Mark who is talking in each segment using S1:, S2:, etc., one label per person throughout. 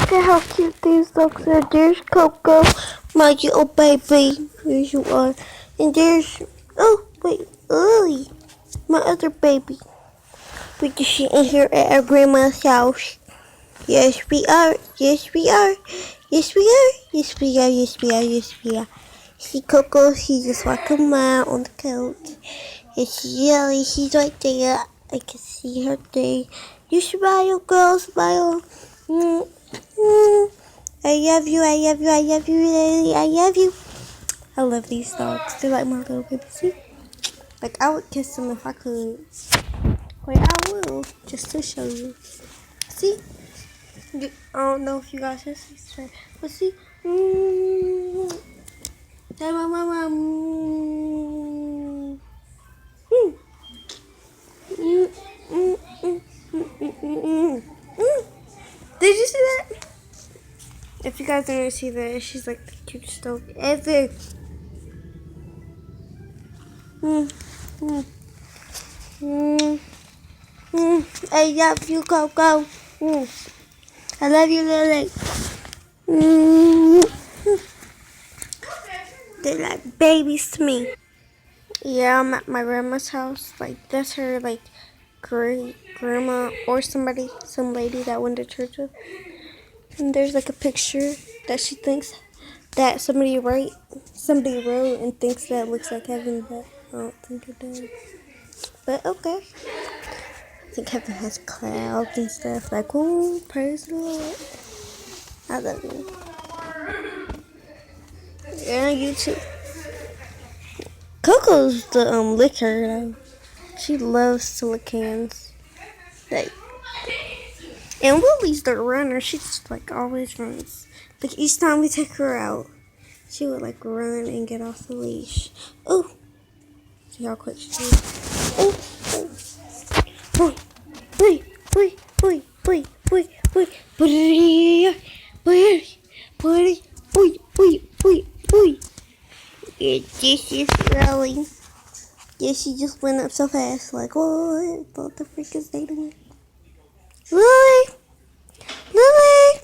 S1: Look at how cute these dogs are. There's Coco, my little baby. Here you are. And there's, oh, wait, Lily, my other baby. We're just sitting here at our grandma's house. Yes, we are. Yes, we are. Yes, we are. Yes, we are. Yes, we are. Yes, we are. See Coco, she's just walking around on the couch. And Lily, she's right there. I can see her there. You smile, girl, smile. Mm, mm. I love you, I love you, I love you, Lily, I love you. I love these dogs. They're like my little babies. See? Like, I would kiss them if I could. Wait, I will, just to show you. See? I don't know if you guys can see straight, but see? Say my mama. Did you see that? If you guys didn't see that, she's like the cutest dog ever. I love you, Coco. I love you, Lily. They're like babies to me. Yeah, I'm at my grandma's house. Like, that's her, like, great grandma or some lady that went to church with. And there's, like, a picture that she thinks that somebody wrote and thinks that looks like heaven, but I don't think it does. But okay. I think heaven has clouds and stuff. Like, oh, praise the Lord. I love you. Yeah, you too. Coco's the licker though. She loves to lick hands. Like, and Lily's the runner. She just like always runs. Like each time we take her out, she would like run and get off the leash. Oh, see how quick she is. Oh, boy, boy, boy, boy, boy, boy, boy, boy, boy, boy, boy, boy, boy, boy. Yeah, this is really. Yeah, she just went up so fast. Like, what the freak is they doing? Lily! Lily!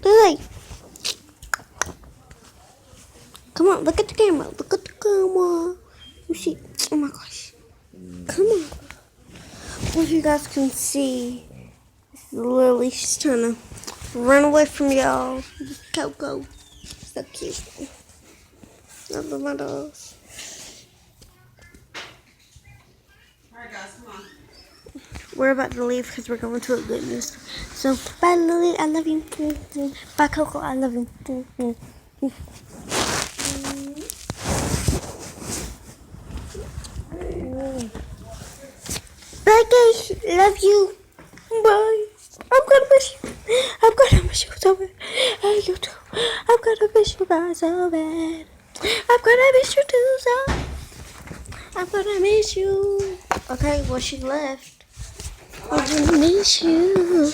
S1: Lily! Come on, look at the camera. Look at the camera. You see? Oh my gosh. Come on. Well, if you guys can see, Lily, she's trying to run away from y'all. Coco. So cute. I love my dogs. Alright guys, come on. We're about to leave because we're going to a good news. So, bye Lily, I love you. Bye Coco, I love you. Bye guys, love you. Bye. I'm gonna miss you. I'm gonna miss you so bad. Hey, you too. I'm gonna miss you guys so bad. I'm gonna miss you too, so. I'm gonna miss you. Okay, well, she left. I'm gonna miss you.